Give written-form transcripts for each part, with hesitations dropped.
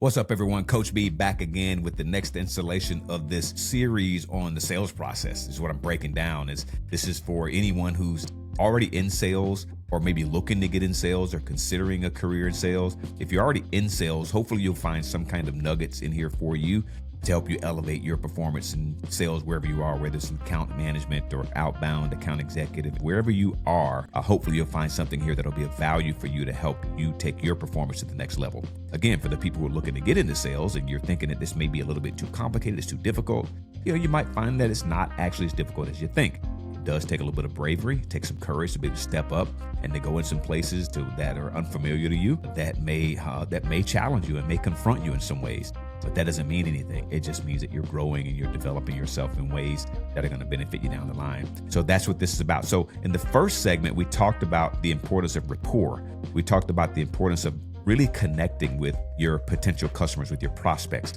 What's up, everyone? Coach B back again with the next installation of this series on the sales process. This is what I'm breaking down. This is for anyone who's already in sales or maybe looking to get in sales or considering a career in sales. If you're already in sales, hopefully you'll find some kind of nuggets in here for you to help you elevate your performance in sales wherever you are, whether it's account management or outbound account executive, wherever you are. Hopefully you'll find something here that'll be of value for you to help you take your performance to the next level. Again, for the people who are looking to get into sales and you're thinking that this may be a little bit too complicated, it's too difficult, you might find that it's not actually as difficult as you think. It does take a little bit of bravery, take some courage to be able to step up and to go in some places that are unfamiliar to you, that may challenge you and may confront you in some ways. But that doesn't mean anything. It just means that you're growing and you're developing yourself in ways that are going to benefit you down the line. So that's what this is about. So in the first segment, we talked about the importance of rapport. We talked about the importance of really connecting with your potential customers, with your prospects,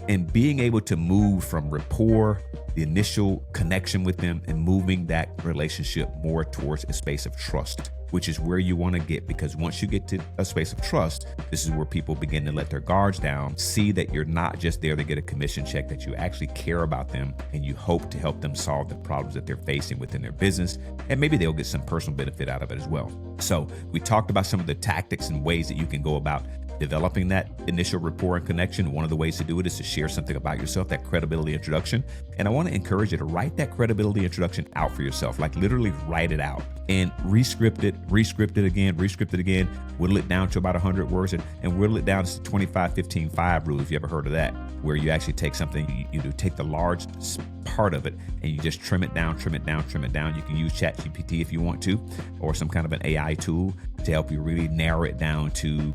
and being able to move from rapport, the initial connection with them, and moving that relationship more towards a space of trust, which is where you want to get, because once you get to a space of trust, this is where people begin to let their guards down, see that you're not just there to get a commission check, that you actually care about them and you hope to help them solve the problems that they're facing within their business, and maybe they'll get some personal benefit out of it as well. So we talked about some of the tactics and ways that you can go about developing that initial rapport and connection. One of the ways to do it is to share something about yourself, that credibility introduction. And I want to encourage you to write that credibility introduction out for yourself, like literally write it out and re-script it again, whittle it down to about 100 words and whittle it down to the 25-15-5 rule, if you ever heard of that, where you actually take something, you take the large part of it and you just trim it down. You can use ChatGPT if you want to, or some kind of an AI tool to help you really narrow it down to,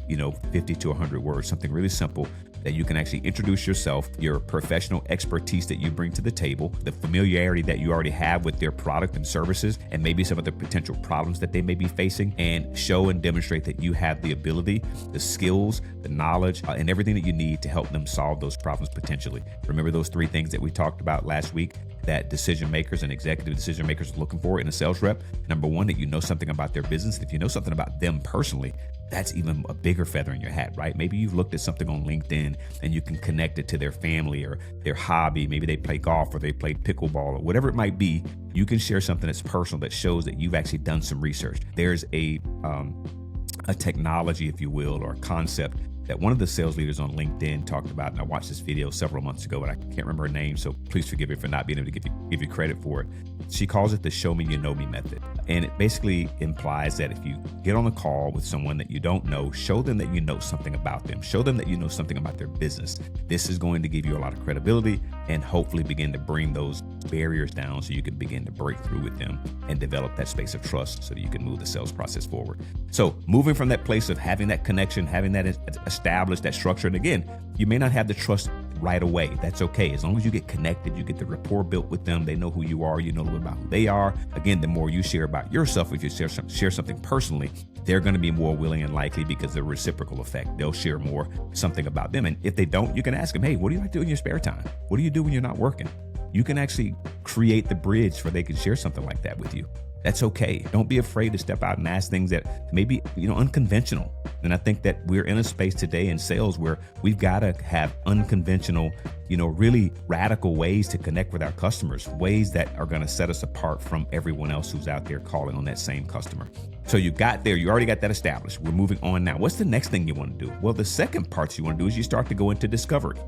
50 to 100 words, something really simple that you can actually introduce yourself, your professional expertise that you bring to the table, the familiarity that you already have with their product and services, and maybe some of the potential problems that they may be facing, and show and demonstrate that you have the ability, the skills, the knowledge, and everything that you need to help them solve those problems potentially. Remember those three things that we talked about last week that decision makers and executive decision makers are looking for in a sales rep? Number one, that you know something about their business. If you know something about them personally, that's even a bigger feather in your hat, right? Maybe you've looked at something on LinkedIn and you can connect it to their family or their hobby. Maybe they play golf or they play pickleball or whatever it might be. You can share something that's personal that shows that you've actually done some research. There's a technology, if you will, or a concept that one of the sales leaders on LinkedIn talked about, and I watched this video several months ago, and I can't remember her name, so please forgive me for not being able to give you credit for it. She calls it the show me you know me method. And it basically implies that if you get on a call with someone that you don't know, show them that you know something about them. Show them that you know something about their business. This is going to give you a lot of credibility and hopefully begin to bring those barriers down so you can begin to break through with them and develop that space of trust so that you can move the sales process forward. So moving from that place of having that connection, having that established, that structure, and again, you may not have the trust right away. That's okay. As long as you get connected, you get the rapport built with them, they know who you are, you know a little about who they are. Again, the more you share about yourself, if you share something personally, they're going to be more willing and likely because the reciprocal effect. They'll share more something about them. And if they don't, you can ask them, hey, what do you like to do in your spare time? What do you do when you're not working? You can actually create the bridge where they can share something like that with you. That's okay. Don't be afraid to step out and ask things that may be, unconventional. And I think that we're in a space today in sales where we've got to have unconventional, really radical ways to connect with our customers, ways that are going to set us apart from everyone else who's out there calling on that same customer. So you already got that established. We're moving on now. What's the next thing you want to do? Well, the second part you want to do is you start to go into discovery.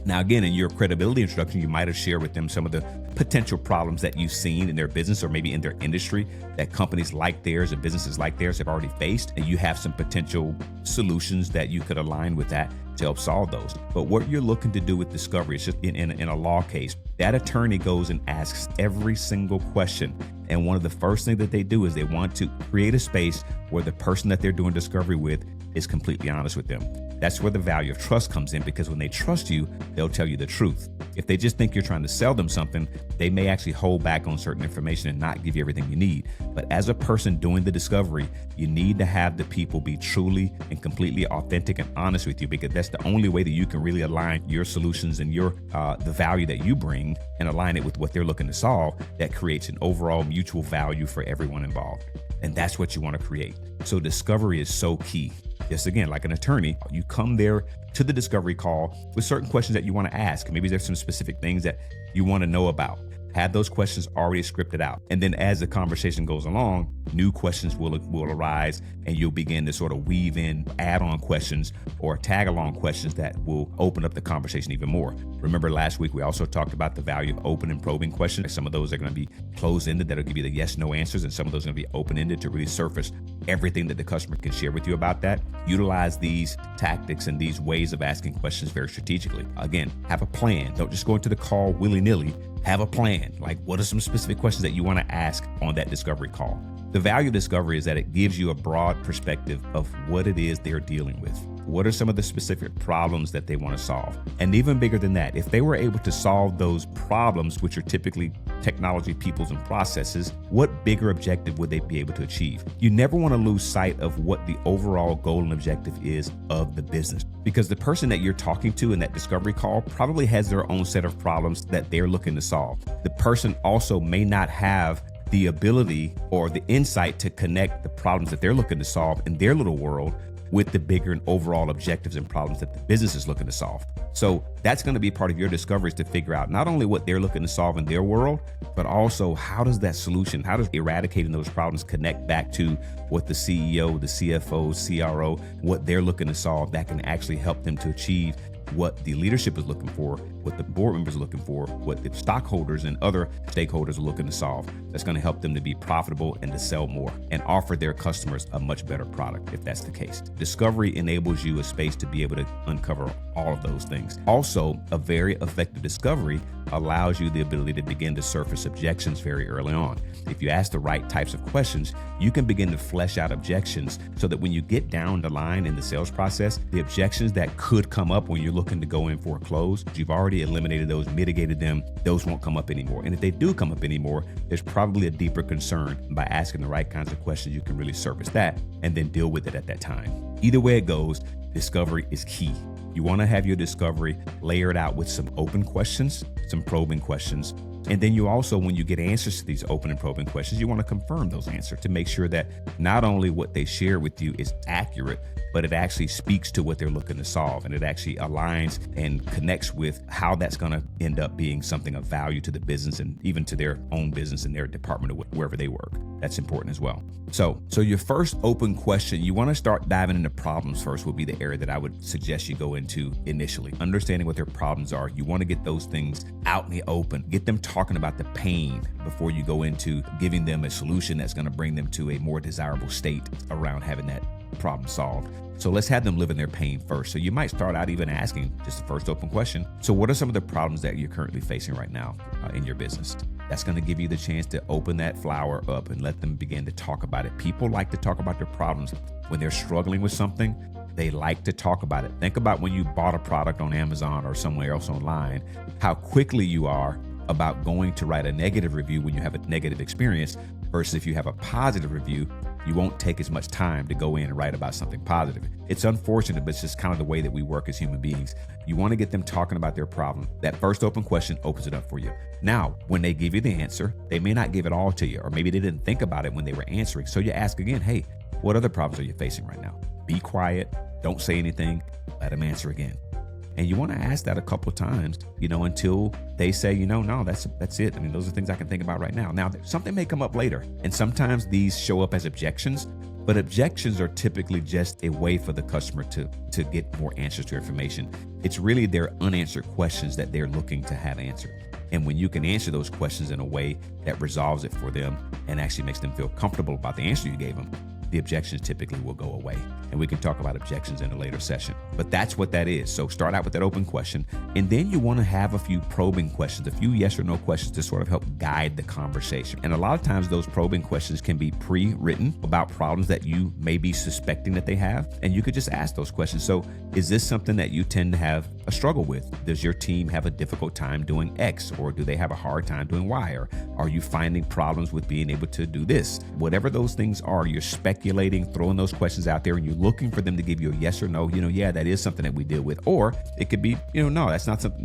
Now, again, in your credibility introduction, you might have shared with them some of the potential problems that you've seen in their business or maybe in their industry that companies like theirs or businesses like theirs have already faced. And you have some potential solutions that you could align with that to help solve those. But what you're looking to do with discovery is just in a law case, that attorney goes and asks every single question. And one of the first things that they do is they want to create a space where the person that they're doing discovery with is completely honest with them. That's where the value of trust comes in, because when they trust you, they'll tell you the truth. If they just think you're trying to sell them something, they may actually hold back on certain information and not give you everything you need. But as a person doing the discovery, you need to have the people be truly and completely authentic and honest with you, because that's the only way that you can really align your solutions and your the value that you bring and align it with what they're looking to solve. That creates an overall mutual value for everyone involved. And that's what you want to create. So discovery is so key. Yes, again, like an attorney, you come there to the discovery call with certain questions that you want to ask. Maybe there's some specific things that you want to know about. Have those questions already scripted out. And then as the conversation goes along, new questions will arise, and you'll begin to sort of weave in add-on questions or tag-along questions that will open up the conversation even more. Remember last week, we also talked about the value of open and probing questions. Some of those are going to be closed-ended that'll give you the yes/no answers, and some of those are going to be open-ended to really surface everything that the customer can share with you about that. Utilize these tactics and these ways of asking questions very strategically. Again, have a plan. Don't just go into the call willy-nilly. Have a plan. Like, what are some specific questions that you want to ask on that discovery call? The value of discovery is that it gives you a broad perspective of what it is they're dealing with. What are some of the specific problems that they want to solve? And even bigger than that, if they were able to solve those problems, which are typically technology, peoples, and processes, what bigger objective would they be able to achieve? You never want to lose sight of what the overall goal and objective is of the business, because the person that you're talking to in that discovery call probably has their own set of problems that they're looking to solve. The person also may not have the ability or the insight to connect the problems that they're looking to solve in their little world with the bigger and overall objectives and problems that the business is looking to solve. So that's going to be part of your discoveries, to figure out not only what they're looking to solve in their world, but also how does that solution, how does eradicating those problems connect back to what the CEO, the CFO, CRO, what they're looking to solve that can actually help them to achieve what the leadership is looking for, what the board members are looking for, what the stockholders and other stakeholders are looking to solve. That's going to help them to be profitable and to sell more and offer their customers a much better product if that's the case. Discovery enables you a space to be able to uncover all of those things. Also, a very effective discovery allows you the ability to begin to surface objections very early on. If you ask the right types of questions, you can begin to flesh out objections so that when you get down the line in the sales process, the objections that could come up when you're looking to go in for a close, you've already eliminated those, mitigated them, those won't come up anymore. And if they do come up anymore, there's probably a deeper concern. By asking the right kinds of questions, you can really surface that and then deal with it at that time. Either way it goes, discovery is key. You want to have your discovery layered out with some open questions, some probing questions. And then you also, when you get answers to these open and probing questions, you want to confirm those answers to make sure that not only what they share with you is accurate, but it actually speaks to what they're looking to solve. And it actually aligns and connects with how that's going to end up being something of value to the business and even to their own business and their department or wherever they work. That's important as well. So your first open question, you want to start diving into problems first, would be the area that I would suggest you go into initially. Understanding what their problems are. You want to get those things out in the open. Get them talking about the pain before you go into giving them a solution that's going to bring them to a more desirable state around having that problem solved. So let's have them live in their pain first. So you might start out even asking just the first open question. So what are some of the problems that you're currently facing right now in your business? That's going to give you the chance to open that flower up and let them begin to talk about it. People like to talk about their problems when they're struggling with something. They like to talk about it. Think about when you bought a product on Amazon or somewhere else online, how quickly you are about going to write a negative review when you have a negative experience versus if you have a positive review, you won't take as much time to go in and write about something positive. It's unfortunate, but it's just kind of the way that we work as human beings. You want to get them talking about their problem. That first open question opens it up for you. Now, when they give you the answer, they may not give it all to you, or maybe they didn't think about it when they were answering. So you ask again, hey, what other problems are you facing right now? Be quiet. Don't say anything. Let them answer again. And you want to ask that a couple of times, until they say, no, that's it. I mean, those are things I can think about right now. Now, something may come up later. And sometimes these show up as objections, but objections are typically just a way for the customer to get more answers to information. It's really their unanswered questions that they're looking to have answered. And when you can answer those questions in a way that resolves it for them and actually makes them feel comfortable about the answer you gave them, the objections typically will go away. And we can talk about objections in a later session. But that's what that is. So start out with that open question. And then you want to have a few probing questions, a few yes or no questions to sort of help guide the conversation. And a lot of times those probing questions can be pre-written about problems that you may be suspecting that they have. And you could just ask those questions. So is this something that you tend to have a struggle with? Does your team have a difficult time doing X? Or do they have a hard time doing Y? Or are you finding problems with being able to do this? Whatever those things are, you're speculating, throwing those questions out there, and you looking for them to give you a yes or no, yeah, that is something that we deal with. Or it could be, no, that's not something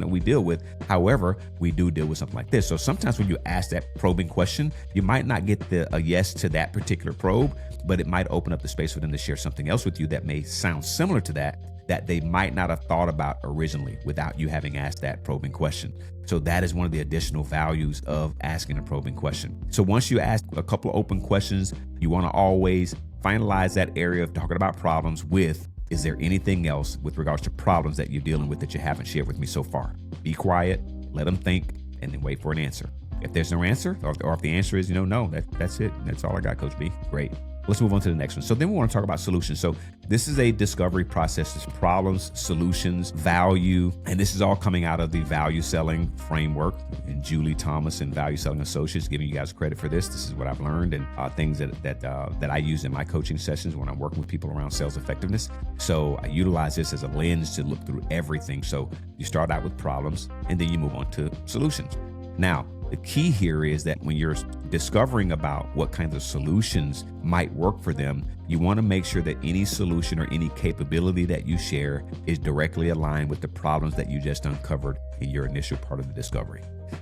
that we deal with. However, we do deal with something like this. So sometimes when you ask that probing question, you might not get a yes to that particular probe, but it might open up the space for them to share something else with you that may sound similar to that they might not have thought about originally without you having asked that probing question. So that is one of the additional values of asking a probing question. So once you ask a couple of open questions, you want to always finalize that area of talking about problems with, is there anything else with regards to problems that you're dealing with that you haven't shared with me so far? Be quiet, let them think, and then wait for an answer. If there's no answer, or if the answer is, no, that's it. That's all I got, Coach B. Great. Let's move on to the next one. So then we want to talk about solutions. So this is a discovery process. It's problems, solutions, value, and this is all coming out of the value selling framework. And Julie Thomas and Value Selling Associates, giving you guys credit for this. This is what I've learned and things that I use in my coaching sessions when I'm working with people around sales effectiveness. So I utilize this as a lens to look through everything. So you start out with problems and then you move on to solutions. Now, the key here is that when you're discovering about what kinds of solutions might work for them, you want to make sure that any solution or any capability that you share is directly aligned with the problems that you just uncovered in your initial part of the discovery.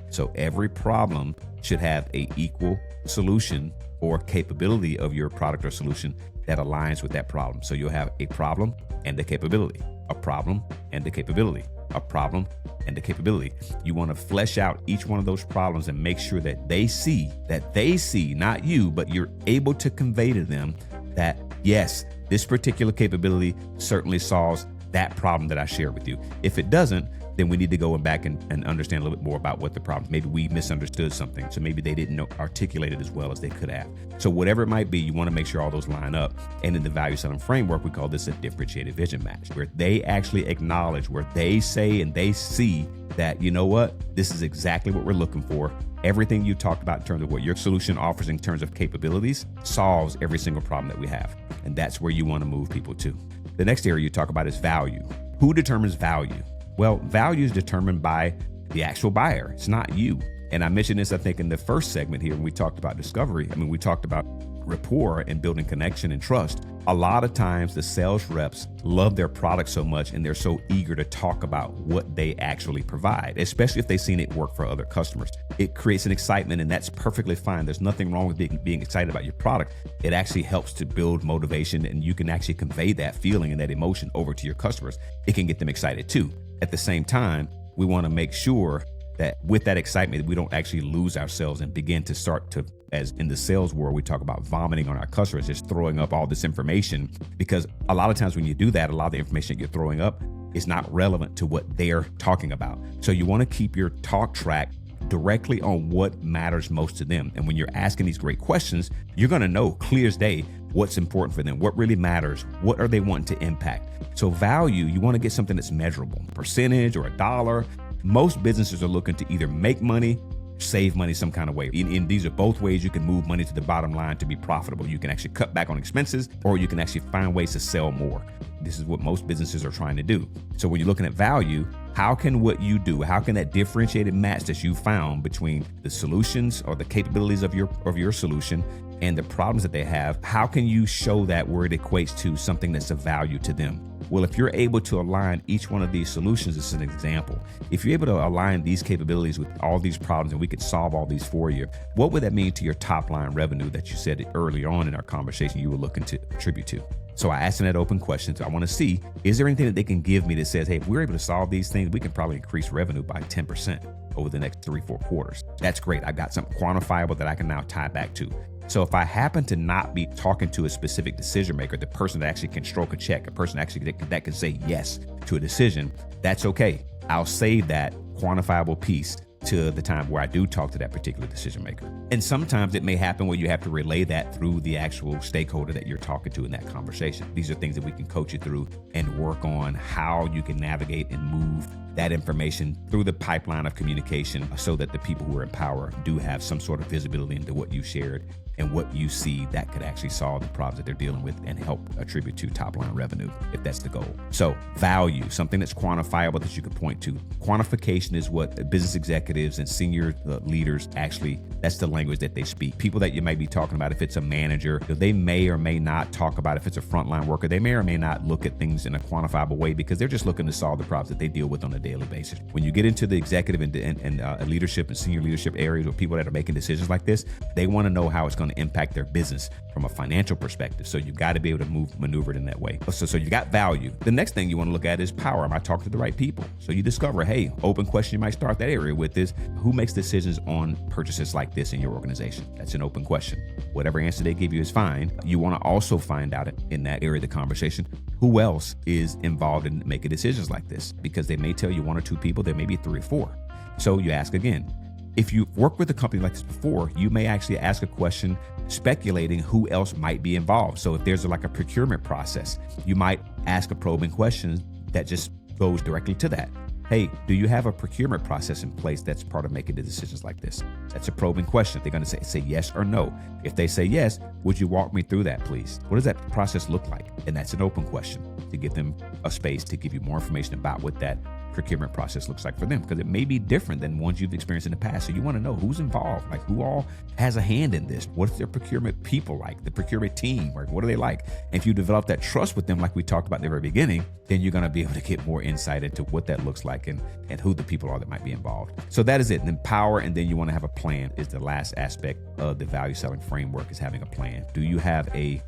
So every problem should have an equal solution or capability of your product or solution that aligns with that problem. So you'll have a problem and a capability, a problem and a capability, a problem and the capability. You want to flesh out each one of those problems and make sure that they see, not you, but you're able to convey to them that, yes, this particular capability certainly solves that problem that I shared with you. If it doesn't, then we need to go back and understand a little bit more about what the problem. Maybe we misunderstood something. So maybe they didn't articulate it as well as they could have. So whatever it might be, you want to make sure all those line up. And in the value selling framework, we call this a differentiated vision match, where they actually acknowledge, where they say and they see that, you know what, this is exactly what we're looking for. Everything you talked about in terms of what your solution offers in terms of capabilities solves every single problem that we have. And that's where you want to move people to. The next area you talk about is value. Who determines value? Well, value is determined by the actual buyer. It's not you. And I mentioned this, I think, in the first segment here when we talked about discovery. We talked about rapport and building connection and trust. A lot of times the sales reps love their product so much and they're so eager to talk about what they actually provide, especially if they've seen it work for other customers. It creates an excitement, and that's perfectly fine. There's nothing wrong with being excited about your product. It actually helps to build motivation, and you can actually convey that feeling and that emotion over to your customers. It can get them excited too. At the same time, we want to make sure that with that excitement, we don't actually lose ourselves and begin to start to, as in the sales world, we talk about vomiting on our customers, just throwing up all this information, because a lot of times when you do that, a lot of the information that you're throwing up is not relevant to what they're talking about. So you want to keep your talk track directly on what matters most to them. And when you're asking these great questions, you're going to know clear as day what's important for them, what really matters, what are they wanting to impact. So value, you want to get something that's measurable, percentage or a dollar. Most businesses are looking to either make money, save money some kind of way. And these are both ways you can move money to the bottom line to be profitable. You can actually cut back on expenses, or you can actually find ways to sell more. This is what most businesses are trying to do. So when you're looking at value, how can what you do, how can that differentiated match that you found between the solutions or the capabilities of your solution and the problems that they have, how can you show that where it equates to something that's of value to them? Well, if you're able to align each one of these solutions, this is an example. If you're able to align these capabilities with all these problems and we could solve all these for you, what would that mean to your top line revenue that you said earlier on in our conversation you were looking to attribute to? So I asked them that open question. So I want to see, is there anything that they can give me that says, hey, if we're able to solve these things, we can probably increase revenue by 10% over the next 3-4 quarters. That's great. I've got something quantifiable that I can now tie back to. So if I happen to not be talking to a specific decision maker, the person that actually can stroke a check, a person actually that can say yes to a decision, that's okay. I'll save that quantifiable piece to the time where I do talk to that particular decision maker. And sometimes it may happen where you have to relay that through the actual stakeholder that you're talking to in that conversation. These are things that we can coach you through and work on how you can navigate and move that information through the pipeline of communication so that the people who are in power do have some sort of visibility into what you shared and what you see that could actually solve the problems that they're dealing with and help attribute to top line revenue if that's the goal. So value, something that's quantifiable that you could point to. Quantification is what business executives and senior leaders actually, that's the language that they speak. People that you might be talking about, if it's a manager, they may or may not talk about, if it's a frontline worker, they may or may not look at things in a quantifiable way because they're just looking to solve the problems that they deal with on a daily basis. When you get into the executive and leadership and senior leadership areas or people that are making decisions like this, they want to know how it's going to impact their business from a financial perspective. So you got to be able to maneuver it in that way. So you got value. The next thing you want to look at is power. Am I talking to the right people? So you discover, hey, open question you might start that area with is, who makes decisions on purchases like this in your organization? That's an open question. Whatever answer they give you is fine. You want to also find out in that area of the conversation, who else is involved in making decisions like this? Because they may tell you one or two people, there may be 3 or 4. So you ask again. If you've worked with a company like this before, you may actually ask a question speculating who else might be involved. So if there's like a procurement process, you might ask a probing question that just goes directly to that. Hey, do you have a procurement process in place that's part of making the decisions like this? That's a probing question. They're going to say yes or no. If they say yes, would you walk me through that, please? What does that process look like? And that's an open question to give them a space to give you more information about what that procurement process looks like for them, because it may be different than ones you've experienced in the past. So you want to know who's involved, like who all has a hand in this. What's their procurement people like, the procurement team, or what are they like? And if you develop that trust with them, like we talked about in the very beginning, then you're going to be able to get more insight into what that looks like and who the people are that might be involved. So that is it. And then power, and then you want to have a plan is the last aspect of the value selling framework, is having a plan. Do you have a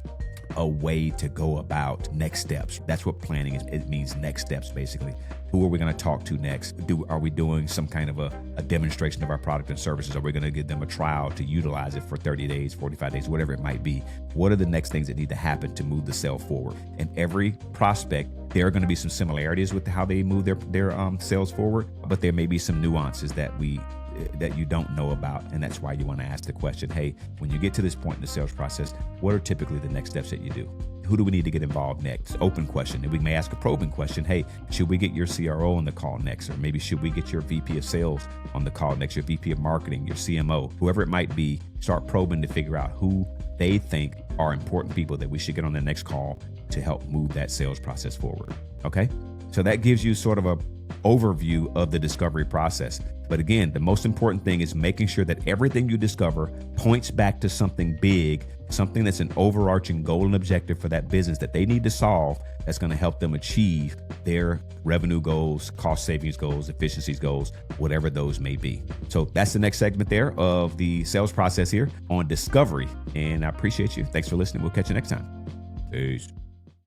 way to go about next steps? That's what planning is. It means next steps, basically. Who are we going to talk to next? Are we doing some kind of a demonstration of our product and services? Are we going to give them a trial to utilize it for 30 days, 45 days, whatever it might be? What are the next things that need to happen to move the sale forward? And every prospect, there are going to be some similarities with how they move their sales forward, but there may be some nuances that you don't know about. And that's why you want to ask the question, hey, when you get to this point in the sales process, what are typically the next steps that you do? Who do we need to get involved next? Open question. And we may ask a probing question. Hey, should we get your CRO on the call next? Or maybe should we get your VP of sales on the call next? Your VP of marketing, your CMO, whoever it might be. Start probing to figure out who they think are important people that we should get on the next call to help move that sales process forward. Okay? So that gives you sort of a overview of the discovery process. But again, the most important thing is making sure that everything you discover points back to something big, something that's an overarching goal and objective for that business that they need to solve, that's going to help them achieve their revenue goals, cost savings goals, efficiencies goals, whatever those may be. So that's the next segment there of the sales process here on discovery. And I appreciate you. Thanks for listening. We'll catch you next time. Peace.